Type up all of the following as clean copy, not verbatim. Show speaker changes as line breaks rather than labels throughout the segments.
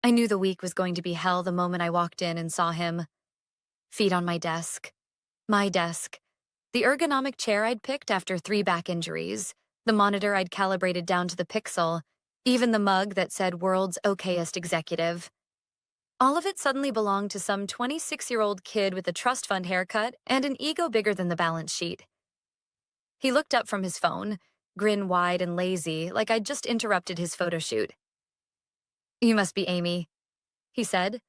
I knew the week was going to be hell the moment I walked in and saw him. Feet on my desk. My desk. The ergonomic chair I'd picked after 3 back injuries. The monitor I'd calibrated down to the pixel. Even the mug that said world's okayest executive. All of it suddenly belonged to some 26-year-old kid with a trust fund haircut and an ego bigger than the balance sheet. He looked up from his phone, grin wide and lazy, like I'd just interrupted his photo shoot. "You must be Amy," he said.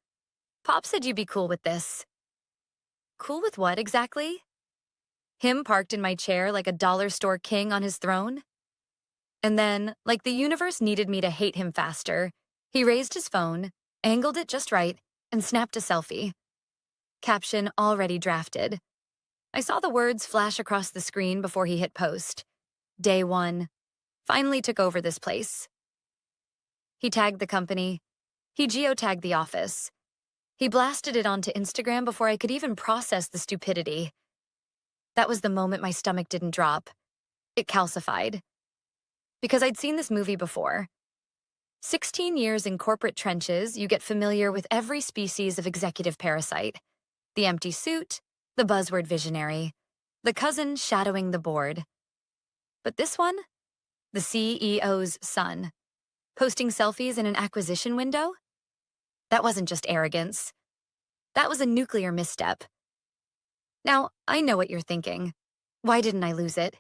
"Pop said you'd be cool with this." Cool with what exactly? Him parked in my chair like a dollar store king on his throne? And then, like the universe needed me to hate him faster, he raised his phone, angled it just right, and snapped a selfie. Caption already drafted. I saw the words flash across the screen before he hit post. Day 1. Finally took over this place. He tagged the company. He geotagged the office. He blasted it onto Instagram before I could even process the stupidity. That was the moment my stomach didn't drop. It calcified. Because I'd seen this movie before. 16 years in corporate trenches, you get familiar with every species of executive parasite. The empty suit, the buzzword visionary, the cousin shadowing the board. But this one? The CEO's son. Posting selfies in an acquisition window? That wasn't just arrogance. That was a nuclear misstep. Now, I know what you're thinking. Why didn't I lose it?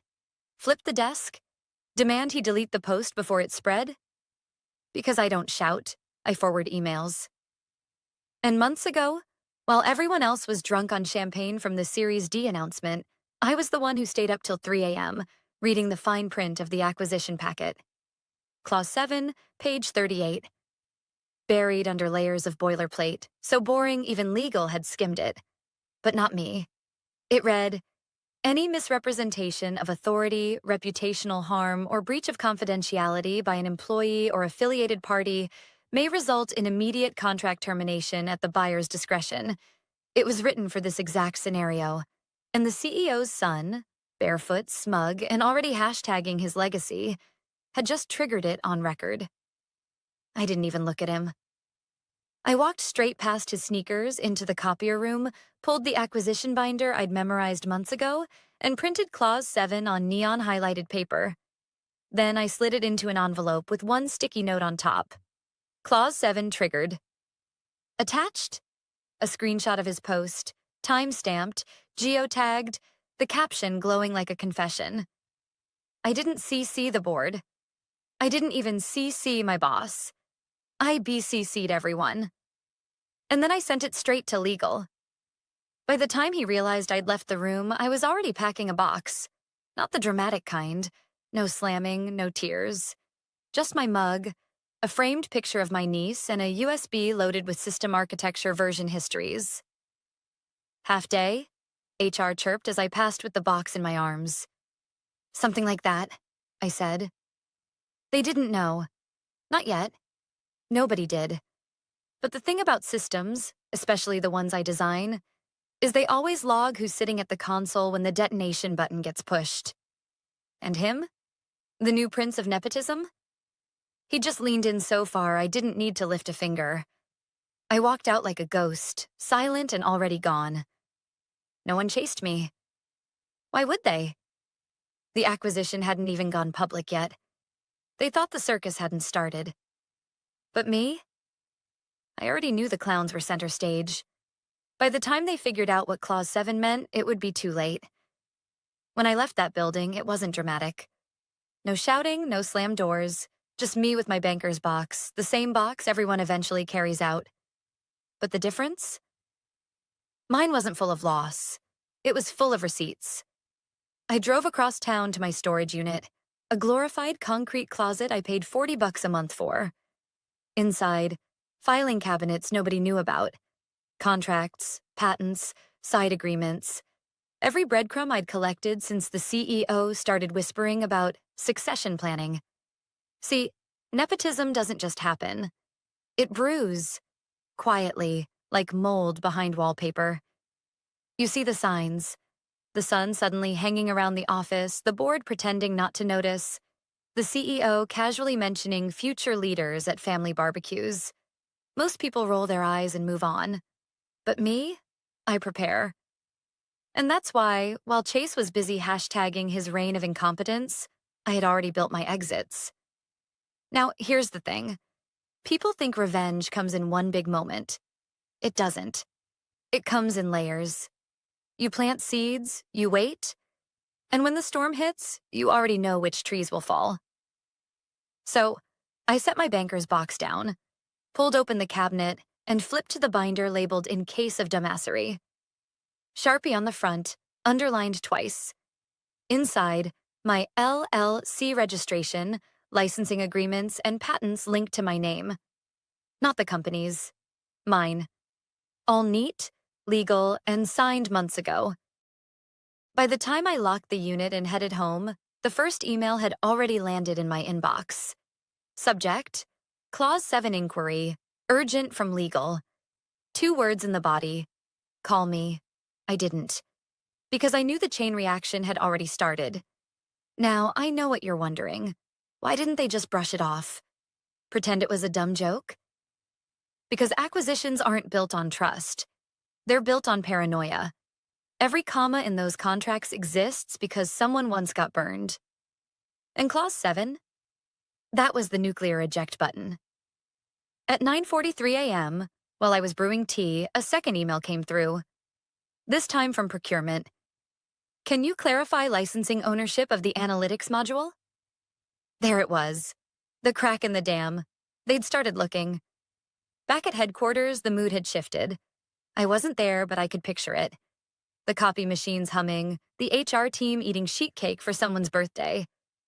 Flip the desk? Demand he delete the post before it spread? Because I don't shout, I forward emails. And months ago, while everyone else was drunk on champagne from the Series D announcement, I was the one who stayed up till 3 a.m., reading the fine print of the acquisition packet. Clause 7, page 38. Buried under layers of boilerplate, so boring even legal had skimmed it. But not me. It read, "Any misrepresentation of authority, reputational harm, or breach of confidentiality by an employee or affiliated party may result in immediate contract termination at the buyer's discretion." It was written for this exact scenario. And the CEO's son, barefoot, smug, and already hashtagging his legacy, had just triggered it on record. I didn't even look at him. I walked straight past his sneakers into the copier room, pulled the acquisition binder I'd memorized months ago, and printed Clause 7 on neon highlighted paper. Then I slid it into an envelope with one sticky note on top. Clause 7 triggered. Attached? A screenshot of his post, time-stamped, geotagged, the caption glowing like a confession. I didn't CC the board. I didn't even CC my boss. I BCC'd everyone. And then I sent it straight to legal. By the time he realized I'd left the room, I was already packing a box. Not the dramatic kind. No slamming, no tears. Just my mug, a framed picture of my niece, and a USB loaded with system architecture version histories. "Half day?" HR chirped as I passed with the box in my arms. "Something like that," I said. They didn't know. Not yet. Nobody did. But the thing about systems, especially the ones I design, is they always log who's sitting at the console when the detonation button gets pushed. And him? The new prince of nepotism? He just leaned in so far I didn't need to lift a finger. I walked out like a ghost, silent and already gone. No one chased me. Why would they? The acquisition hadn't even gone public yet. They thought the circus hadn't started. But me? I already knew the clowns were center stage. By the time they figured out what Clause 7 meant, it would be too late. When I left that building, it wasn't dramatic. No shouting, no slammed doors, just me with my banker's box, the same box everyone eventually carries out. But the difference? Mine wasn't full of loss. It was full of receipts. I drove across town to my storage unit, a glorified concrete closet I paid $40 a month for. Inside, filing cabinets nobody knew about. Contracts, patents, side agreements. Every breadcrumb I'd collected since the CEO started whispering about succession planning. See, nepotism doesn't just happen. It brews, quietly, like mold behind wallpaper. You see the signs. The sun suddenly hanging around the office, the board pretending not to notice, the CEO casually mentioning future leaders at family barbecues. Most people roll their eyes and move on. But me? I prepare. And that's why, while Chase was busy hashtagging his reign of incompetence, I had already built my exits. Now, here's the thing. People think revenge comes in one big moment. It doesn't. It comes in layers. You plant seeds, you wait, and when the storm hits, you already know which trees will fall. So, I set my banker's box down, pulled open the cabinet, and flipped to the binder labeled "In Case of Dumbassery." Sharpie on the front, underlined twice. Inside, my LLC registration, licensing agreements, and patents linked to my name. Not the company's. Mine. All neat, legal, and signed months ago. By the time I locked the unit and headed home, the first email had already landed in my inbox. Subject: Clause 7 inquiry, urgent from legal. 2 words in the body: call me. I didn't, because I knew the chain reaction had already started. Now, I know what you're wondering. Why didn't they just brush it off? Pretend it was a dumb joke? Because acquisitions aren't built on trust. They're built on paranoia. Every comma in those contracts exists because someone once got burned. And Clause 7? That was the nuclear eject button. At 9:43 a.m., while I was brewing tea, a second email came through. This time from procurement. Can you clarify licensing ownership of the analytics module? There it was. The crack in the dam. They'd started looking. Back at headquarters, the mood had shifted. I wasn't there, but I could picture it. The copy machines humming, the HR team eating sheet cake for someone's birthday,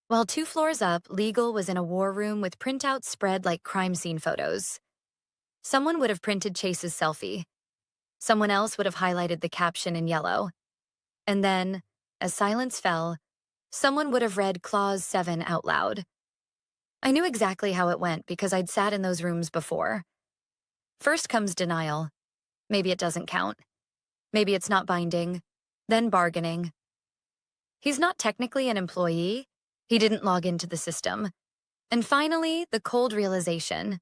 while 2 floors up, legal was in a war room with printouts spread like crime scene photos. Someone would have printed Chase's selfie. Someone else would have highlighted the caption in yellow. And then, as silence fell, someone would have read Clause 7 out loud. I knew exactly how it went because I'd sat in those rooms before. First comes denial. Maybe it doesn't count. Maybe it's not binding. Then bargaining. He's not technically an employee. He didn't log into the system. And finally, the cold realization.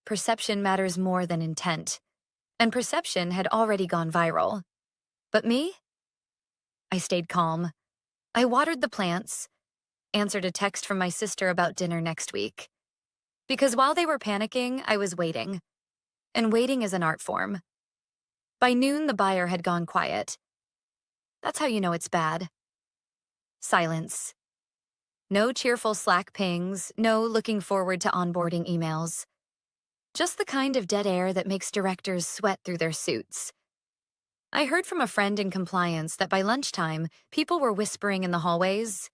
Perception matters more than intent. And perception had already gone viral. But me? I stayed calm. I watered the plants, answered a text from my sister about dinner next week. Because while they were panicking, I was waiting. And waiting is an art form. By noon, the buyer had gone quiet. That's how you know it's bad. Silence. No cheerful Slack pings, no looking forward to onboarding emails. Just the kind of dead air that makes directors sweat through their suits. I heard from a friend in compliance that by lunchtime, people were whispering in the hallways.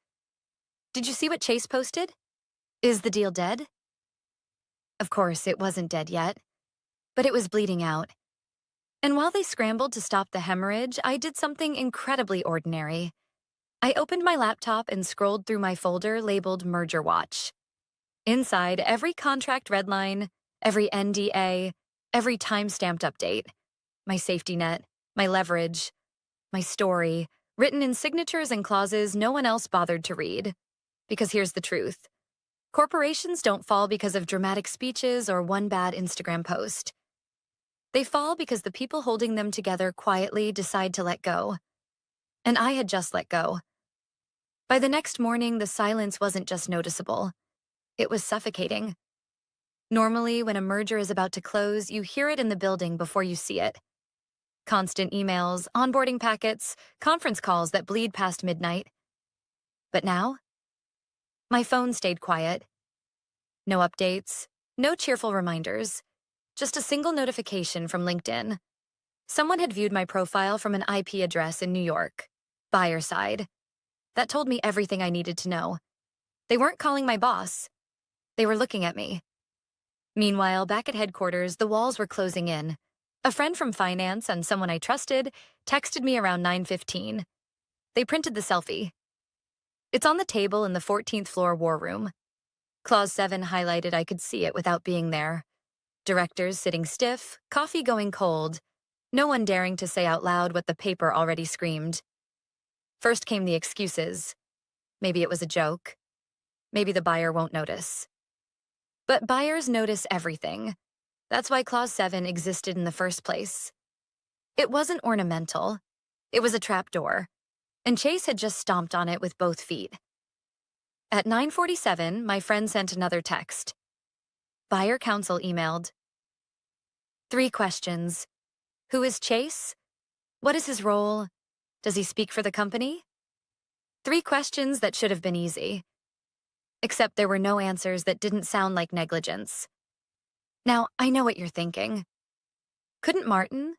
Did you see what Chase posted? Is the deal dead? Of course, it wasn't dead yet, but it was bleeding out. And while they scrambled to stop the hemorrhage, I did something incredibly ordinary. I opened my laptop and scrolled through my folder labeled Merger Watch. Inside, every contract redline, every NDA, every time-stamped update, my safety net, my leverage, my story, written in signatures and clauses no one else bothered to read. Because here's the truth. Corporations don't fall because of dramatic speeches or one bad Instagram post. They fall because the people holding them together quietly decide to let go. And I had just let go. By the next morning, the silence wasn't just noticeable. It was suffocating. Normally, when a merger is about to close, you hear it in the building before you see it. Constant emails, onboarding packets, conference calls that bleed past midnight. But now, my phone stayed quiet. No updates, no cheerful reminders, just a single notification from LinkedIn. Someone had viewed my profile from an IP address in New York, buyer side. That told me everything I needed to know. They weren't calling my boss. They were looking at me. Meanwhile, back at headquarters, the walls were closing in. A friend from finance and someone I trusted texted me around 9:15. They printed the selfie. It's on the table in the 14th floor war room. Clause 7 highlighted I could see it without being there. Directors sitting stiff, coffee going cold, no one daring to say out loud what the paper already screamed. First came the excuses. Maybe it was a joke. Maybe the buyer won't notice. But buyers notice everything. That's why Clause 7 existed in the first place. It wasn't ornamental. It was a trapdoor, and Chase had just stomped on it with both feet. At 9:47, my friend sent another text. Buyer counsel emailed. 3 questions. Who is Chase? What is his role? Does he speak for the company? 3 questions that should have been easy. Except there were no answers that didn't sound like negligence. Now, I know what you're thinking. Couldn't Martin,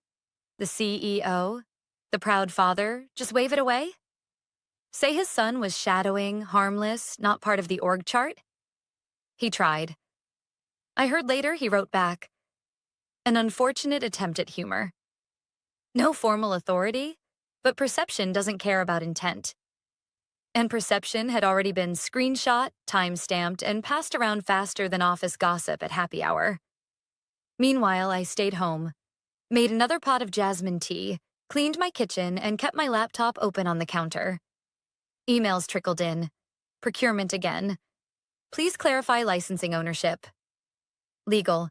the CEO, the proud father, just wave it away? Say his son was shadowing, harmless, not part of the org chart? He tried. I heard later he wrote back, an unfortunate attempt at humor. No formal authority, but perception doesn't care about intent. And perception had already been screenshot, time-stamped, and passed around faster than office gossip at happy hour. Meanwhile, I stayed home, made another pot of jasmine tea, cleaned my kitchen, and kept my laptop open on the counter. Emails trickled in. Procurement again. Please clarify licensing ownership. Legal.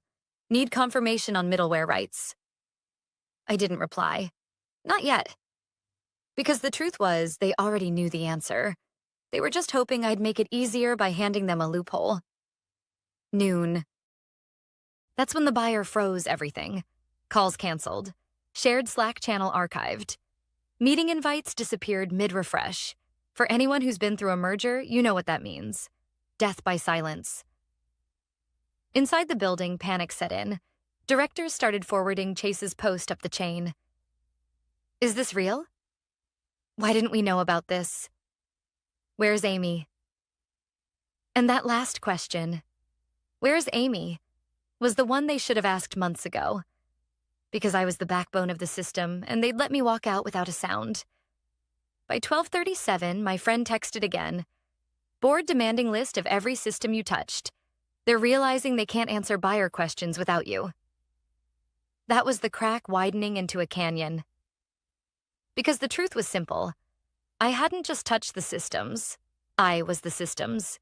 Need confirmation on middleware rights. I didn't reply. Not yet. Because the truth was, they already knew the answer. They were just hoping I'd make it easier by handing them a loophole. Noon. That's when the buyer froze everything. Calls canceled. Shared Slack channel archived. Meeting invites disappeared mid-refresh. For anyone who's been through a merger, you know what that means. Death by silence. Inside the building, panic set in. Directors started forwarding Chase's post up the chain. Is this real? Why didn't we know about this? Where's Amy? And that last question, where's Amy, was the one they should have asked months ago. Because I was the backbone of the system, and they'd let me walk out without a sound. By 12:37, my friend texted again. Board demanding list of every system you touched. They're realizing they can't answer buyer questions without you. That was the crack widening into a canyon. Because the truth was simple. I hadn't just touched the systems. I was the systems.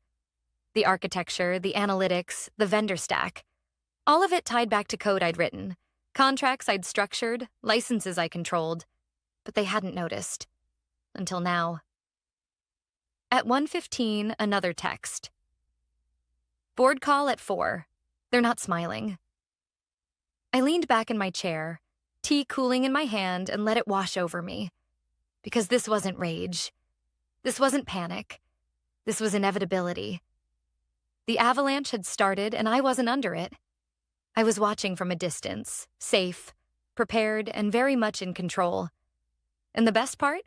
The architecture, the analytics, the vendor stack. All of it tied back to code I'd written, contracts I'd structured, licenses I controlled. But they hadn't noticed. Until now. At 1:15, another text. Board call at 4. They're not smiling. I leaned back in my chair, tea cooling in my hand, and let it wash over me. Because this wasn't rage. This wasn't panic. This was inevitability. The avalanche had started, and I wasn't under it. I was watching from a distance, safe, prepared, and very much in control. And the best part?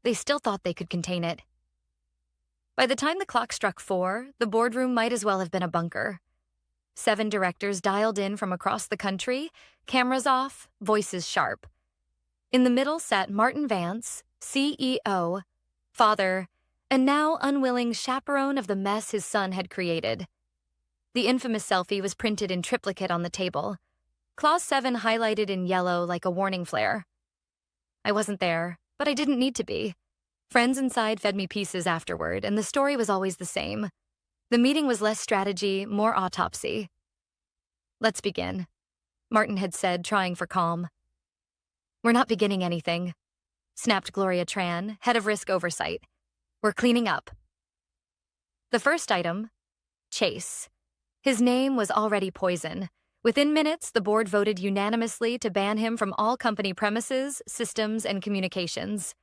They still thought they could contain it. By the time the clock struck 4, the boardroom might as well have been a bunker. 7 directors dialed in from across the country, cameras off, voices sharp. In the middle sat Martin Vance, CEO, father, and now unwilling chaperone of the mess his son had created. The infamous selfie was printed in triplicate on the table, Clause 7 highlighted in yellow like a warning flare. I wasn't there, but I didn't need to be. Friends inside fed me pieces afterward, and the story was always the same. The meeting was less strategy, more autopsy. Let's begin, Martin had said, trying for calm. We're not beginning anything, snapped Gloria Tran, head of risk oversight. We're cleaning up. The first item, Chase. His name was already poison. Within minutes, the board voted unanimously to ban him from all company premises, systems, and communications.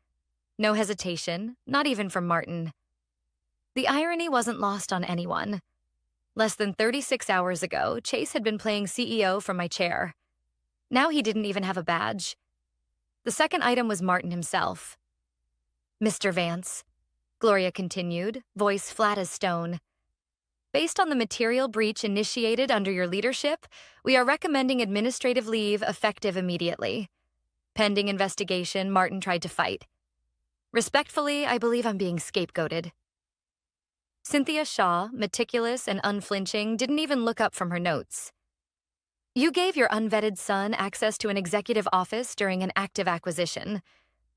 No hesitation, not even from Martin. The irony wasn't lost on anyone. Less than 36 hours ago, Chase had been playing CEO from my chair. Now he didn't even have a badge. The second item was Martin himself. Mr. Vance, Gloria continued, voice flat as stone. Based on the material breach initiated under your leadership, we are recommending administrative leave effective immediately. Pending investigation, Martin tried to fight. Respectfully, I believe I'm being scapegoated. Cynthia Shaw, meticulous and unflinching, didn't even look up from her notes. You gave your unvetted son access to an executive office during an active acquisition.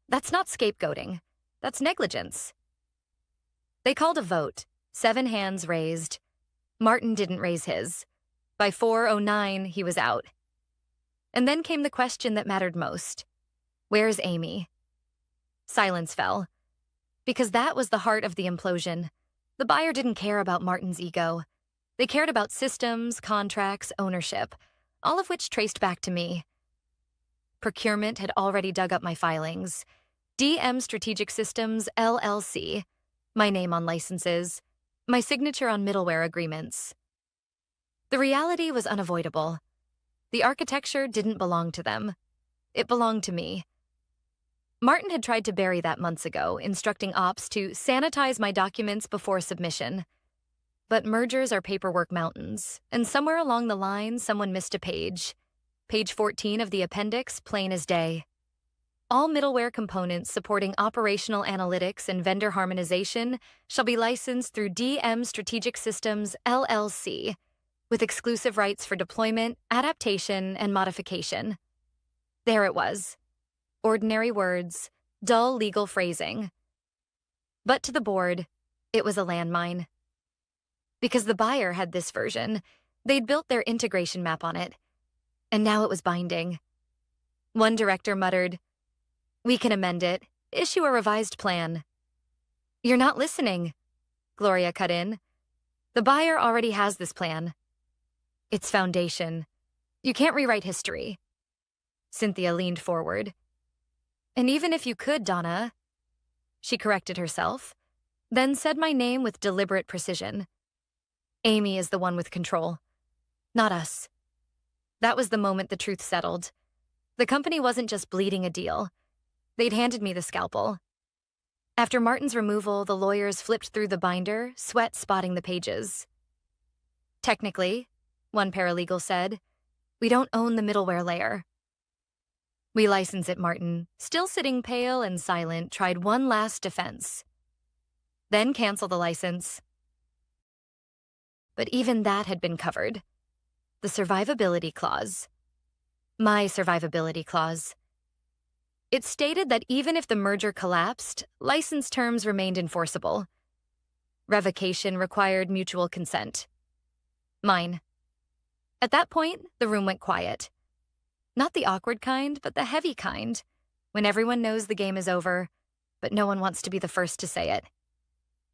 That's not scapegoating. That's negligence. They called a vote, 7 hands raised. Martin didn't raise his. By 4:09, he was out. And then came the question that mattered most. Where's Amy? Silence fell. Because that was the heart of the implosion. The buyer didn't care about Martin's ego. They cared about systems, contracts, ownership, all of which traced back to me. Procurement had already dug up my filings. DM Strategic Systems, LLC. My name on licenses. My signature on middleware agreements. The reality was unavoidable. The architecture didn't belong to them. It belonged to me. Martin had tried to bury that months ago, instructing ops to sanitize my documents before submission. But mergers are paperwork mountains, and somewhere along the line, someone missed a page. Page 14 of the appendix, plain as day. All middleware components supporting operational analytics and vendor harmonization shall be licensed through DM Strategic Systems, LLC, with exclusive rights for deployment, adaptation, and modification. There it was. Ordinary words, dull legal phrasing. But to the board, it was a landmine. Because the buyer had this version, they'd built their integration map on it, and now it was binding. One director muttered, "We can amend it, issue a revised plan." "You're not listening," Gloria cut in. "The buyer already has this plan. It's foundation. You can't rewrite history." Cynthia leaned forward. "And even if you could, Donna," she corrected herself, then said my name with deliberate precision. "Amy is the one with control, not us." That was the moment the truth settled. The company wasn't just bleeding a deal. They'd handed me the scalpel. After Martin's removal, the lawyers flipped through the binder, sweat spotting the pages. "Technically," one paralegal said, "we don't own the middleware layer." "We license it," Martin, still sitting pale and silent, tried one last defense. "Then cancel the license." But even that had been covered. The survivability clause. My survivability clause. It stated that even if the merger collapsed, license terms remained enforceable. Revocation required mutual consent. Mine. At that point, the room went quiet. Not the awkward kind, but the heavy kind, when everyone knows the game is over, but no one wants to be the first to say it.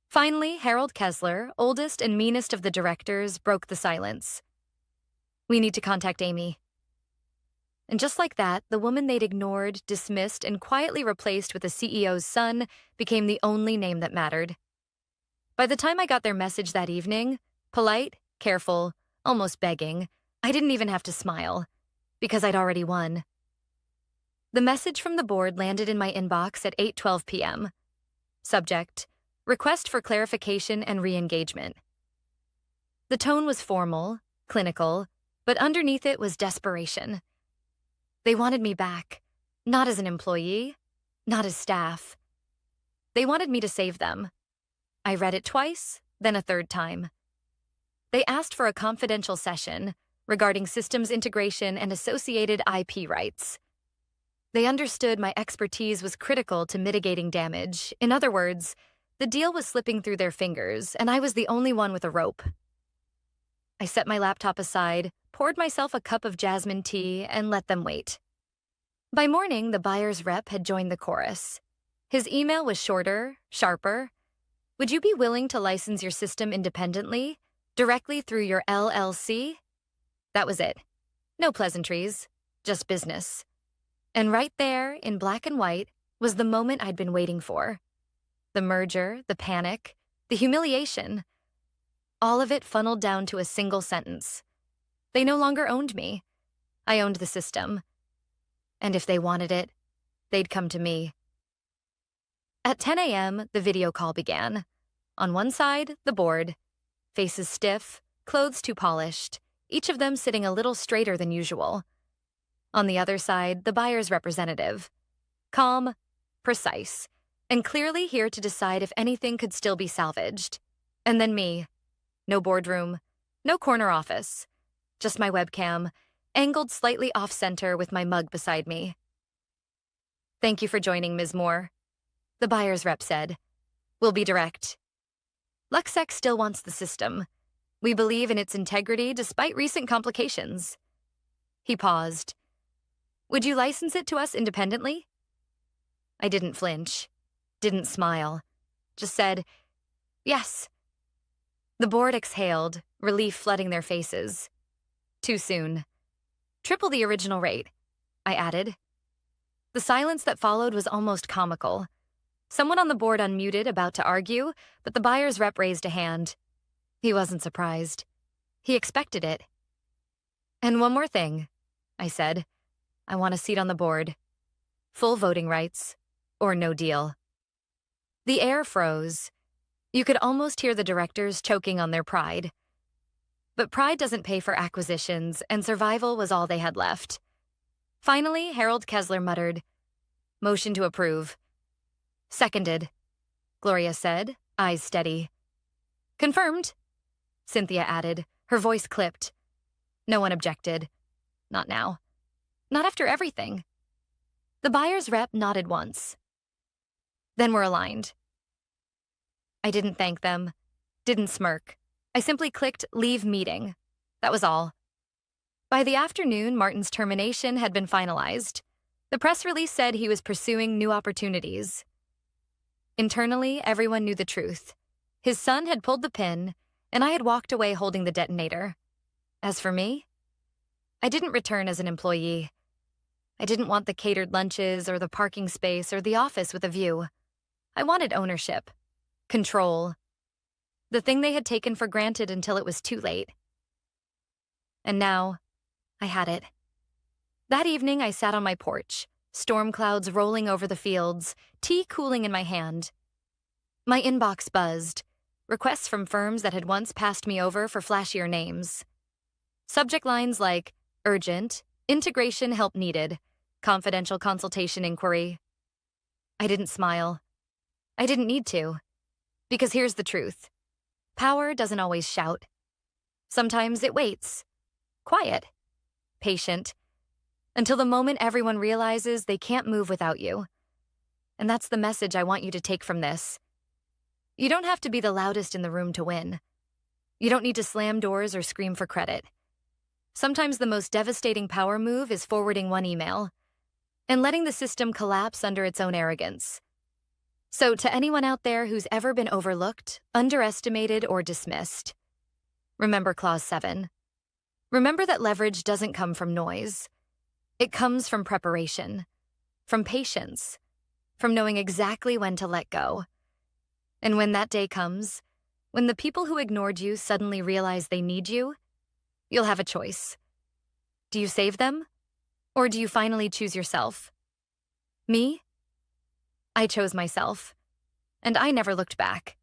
Finally, Harold Kessler, oldest and meanest of the directors, broke the silence. "We need to contact Amy." And just like that, the woman they'd ignored, dismissed, and quietly replaced with the CEO's son became the only name that mattered. By the time I got their message that evening, polite, careful, almost begging, I didn't even have to smile, because I'd already won. The message from the board landed in my inbox at 8:12 p.m. Subject: request for clarification and re-engagement. The tone was formal, clinical, but underneath it was desperation. They wanted me back, not as an employee, not as staff. They wanted me to save them. I read it twice, then a third time. They asked for a confidential session regarding systems integration and associated IP rights. They understood my expertise was critical to mitigating damage. In other words, the deal was slipping through their fingers, and I was the only one with a rope. I set my laptop aside, poured myself a cup of jasmine tea, and let them wait. By morning, the buyer's rep had joined the chorus. His email was shorter, sharper. "Would you be willing to license your system independently, directly through your LLC?" That was it. No pleasantries, just business. And right there, in black and white, was the moment I'd been waiting for. The merger, the panic, the humiliation. All of it funneled down to a single sentence. They no longer owned me. I owned the system. And if they wanted it, they'd come to me. At 10 a.m., the video call began. On one side, the board. Faces stiff, clothes too polished, each of them sitting a little straighter than usual. On the other side, the buyer's representative. Calm, precise, and clearly here to decide if anything could still be salvaged. And then me. No boardroom, no corner office. Just my webcam, angled slightly off-center with my mug beside me. "Thank you for joining, Ms. Moore," the buyer's rep said. "We'll be direct. Luxec still wants the system. We believe in its integrity despite recent complications. He paused. Would you license it to us independently? I didn't flinch, didn't smile, just said, yes. The board exhaled, relief flooding their faces. Too soon. Triple the original rate, I added. The silence that followed was almost comical. Someone on the board unmuted, about to argue, but the buyer's rep raised a hand. He wasn't surprised. He expected it. And one more thing, I said. I want a seat on the board. Full voting rights, or no deal. The air froze. You could almost hear the directors choking on their pride. But pride doesn't pay for acquisitions, and survival was all they had left. Finally, Harold Kessler muttered, "Motion to approve." "Seconded," Gloria said, eyes steady. "Confirmed," Cynthia added, her voice clipped. No one objected. Not now. Not after everything. The buyer's rep nodded once. Then we're aligned. I didn't thank them, didn't smirk. I simply clicked leave meeting. That was all. By the afternoon, Martin's termination had been finalized. The press release said he was pursuing new opportunities. Internally, everyone knew the truth. His son had pulled the pin, and I had walked away holding the detonator. As for me, I didn't return as an employee. I didn't want the catered lunches or the parking space or the office with a view. I wanted ownership, control, the thing they had taken for granted until it was too late. And now, I had it. That evening, I sat on my porch, storm clouds rolling over the fields, tea cooling in my hand. My inbox buzzed, requests from firms that had once passed me over for flashier names. Subject lines like urgent, integration help needed, confidential consultation inquiry. I didn't smile. I didn't need to. Because here's the truth. Power doesn't always shout. Sometimes it waits. Quiet. Patient. Until the moment everyone realizes they can't move without you. And that's the message I want you to take from this. You don't have to be the loudest in the room to win. You don't need to slam doors or scream for credit. Sometimes the most devastating power move is forwarding one email and letting the system collapse under its own arrogance. So to anyone out there who's ever been overlooked, underestimated, or dismissed, remember Clause 7. Remember that leverage doesn't come from noise. It comes from preparation, from patience, from knowing exactly when to let go. And when that day comes, when the people who ignored you suddenly realize they need you, you'll have a choice. Do you save them? Or do you finally choose yourself? Me? I chose myself, and I never looked back.